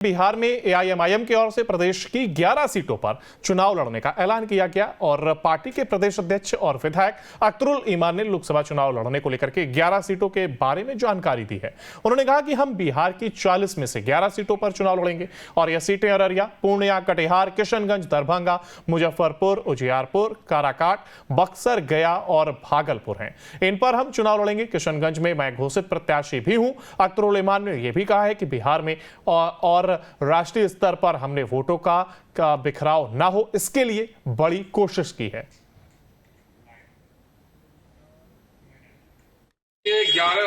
बिहार में एआईएमआईएम की ओर से प्रदेश की 11 सीटों पर चुनाव लड़ने का ऐलान किया गया और पार्टी के प्रदेश अध्यक्ष और विधायक अख्तरुल ईमान ने लोकसभा चुनाव लड़ने को लेकर के 11 सीटों के बारे में जानकारी दी है। उन्होंने कहा कि हम बिहार की 40 में से 11 सीटों पर चुनाव लड़ेंगे और यह सीटें अररिया, पूर्णिया, कटिहार, किशनगंज, दरभंगा, मुजफ्फरपुर, उजियारपुर, काराकाट, बक्सर, गया और भागलपुर हैं। इन पर हम चुनाव लड़ेंगे। किशनगंज में मैं घोषित प्रत्याशी भी हूं। अख्तरुल ईमान ने यह भी कहा है कि बिहार में और राष्ट्रीय स्तर पर हमने वोटों का बिखराव ना हो, इसके लिए बड़ी कोशिश की है। ये 11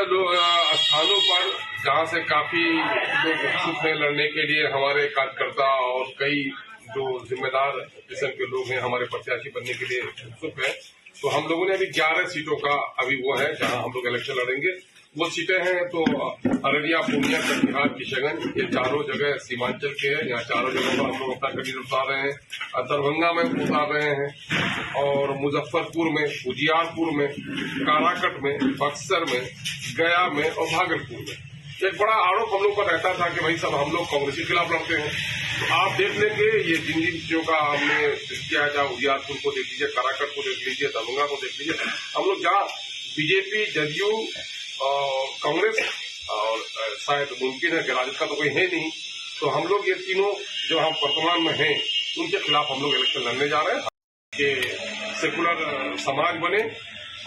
स्थानों पर जहां से काफी लोग उत्सुक हैं लड़ने के लिए, हमारे कार्यकर्ता और कई जो जिम्मेदार किस्म के लोग हैं हमारे प्रत्याशी बनने के लिए उत्सुक हैं। तो हम लोगों ने अभी 11 सीटों का अभी वो है जहां हम लोग इलेक्शन लड़ेंगे। वो सीटें हैं तो अररिया, पूर्णिया, कटिहार, किशनगंज, ये चारों जगह सीमांचल के हैं। यहाँ चारों जगह पर हम लोग अपना कैंडिडेट उतार रहे हैं। दरभंगा में उतार रहे हैं और मुजफ्फरपुर में, उजियारपुर में, काराकाट में, बक्सर में, गया में और भागलपुर में। एक बड़ा आरोप हम लोग का रहता था कि भाई सब हम लोग कांग्रेस के खिलाफ लड़ते हैं। तो आप देख लेंगे ये जिन चीजों का हमने किया है, चाहे उजियारपुर को देख लीजिए, काराकाट को देख लीजिए, दरभंगा को देख लीजिए, हम लोग जहाँ बीजेपी, जदयू, कांग्रेस और शायद मुमकिन है कि राजद का तो कोई है नहीं, तो हम लोग ये तीनों जो हम वर्तमान में हैं उनके खिलाफ हम लोग इलेक्शन लड़ने जा रहे हैं कि सेकुलर समाज बने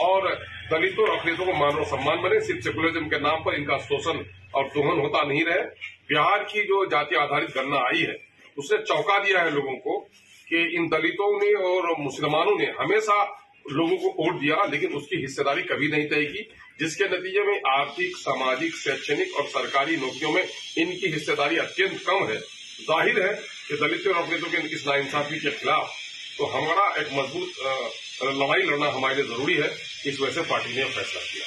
और दलितों और अखिलेशों को मान और सम्मान बने। सिर्फ सेकुलरिज्म के नाम पर इनका शोषण और दोहन होता नहीं रहे। बिहार की जो जाति आधारित गणना आई है उसने चौंका दिया है लोगों को कि इन दलितों ने और मुसलमानों ने हमेशा लोगों को वोट दिया लेकिन उसकी हिस्सेदारी कभी नहीं तय की, जिसके नतीजे में आर्थिक, सामाजिक, शैक्षणिक और सरकारी नौकरियों में इनकी हिस्सेदारी अत्यंत कम है। जाहिर है कि दलितों और अखिलेशों के इस नाइंसाफी के खिलाफ तो हमारा एक मजबूत लड़ाई लड़ना हमारे लिए जरूरी है। इस वजह से पार्टी ने फैसला किया।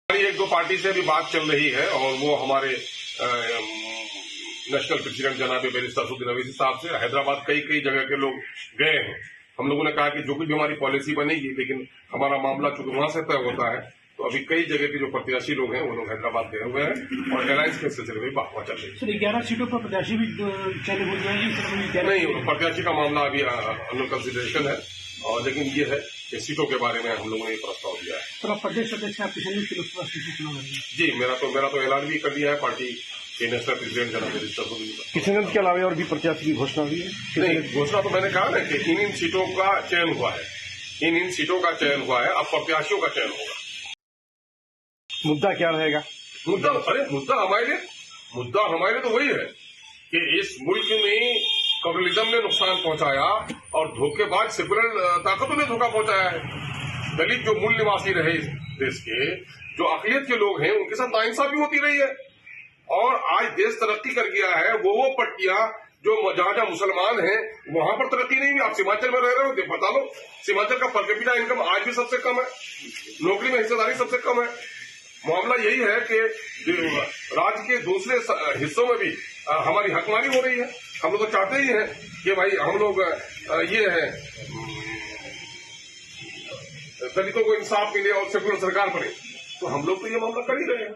हमारी एक दो पार्टी से भी बात चल रही है और वो हमारे नेशनल प्रेसिडेंट जनाब बैरिस्टर असदुद्दीन अवैसी साहब से हैदराबाद कई जगह के लोग गए हैं। हम लोगों ने कहा कि जो कुछ भी हमारी पॉलिसी बनेगी, लेकिन हमारा मामला चूंकि वहां से तय होता है, तो अभी कई जगह के जो प्रत्याशी लोग हैं वो लोग हैदराबाद गए हुए हैं और एलायंस के सिलसिले में बात चल रही है। सर 11 सीटों पर प्रत्याशी भी चयन हो जाएगी? नहीं, प्रत्याशी का मामला अभी अंडर कंसिडरेशन है और लेकिन ये है कि सीटों के बारे में हम लोगों ने प्रस्ताव दिया है। तो प्रदेश अध्यक्ष आप किशनगंज की लोकसभा सीट से चुनाव लड़ेंगे? जी, मेरा तो ऐलान भी कर दिया है पार्टी के नेशनल प्रेसिडेंट जनाब बैरिस्टर असदुद्दीन। किशनगंज के अलावा और भी प्रत्याशी की घोषणा हुई है? नहीं, घोषणा तो मैंने कहा ना कि इन सीटों का चयन हुआ है, इन सीटों का चयन हुआ है, अब प्रत्याशियों का चयन होगा। मुद्दा क्या रहेगा? मुद्दा हमारे लिए तो वही है कि इस मुल्क में कम्युनिज्म ने नुकसान पहुंचाया और धोखेबाज सेकुलर ताकतों ने धोखा पहुंचाया है। दलित जो मूल निवासी रहे इस देश के, जो अकलियत के लोग हैं, उनके साथ नाइंसाफी होती रही है और आज देश तरक्की कर गया है। वो पट्टियां जो जहां मुसलमान हैं वहां पर तरक्की नहीं हुई। आप सीमांचल में रह रहे हो, बता लो, सीमांचल का पर कैपिटा इनकम आज भी सबसे कम है, नौकरी में हिस्सेदारी सबसे कम है। मामला यही है कि राज्य के दूसरे हिस्सों में भी हमारी हकमारी हो रही है। हम लोग तो चाहते ही हैं कि भाई हम लोग ये है दलितों को इंसाफ मिले और सेकुलर सरकार बने, तो हम लोग तो ये मामला कर ही रहे हैं।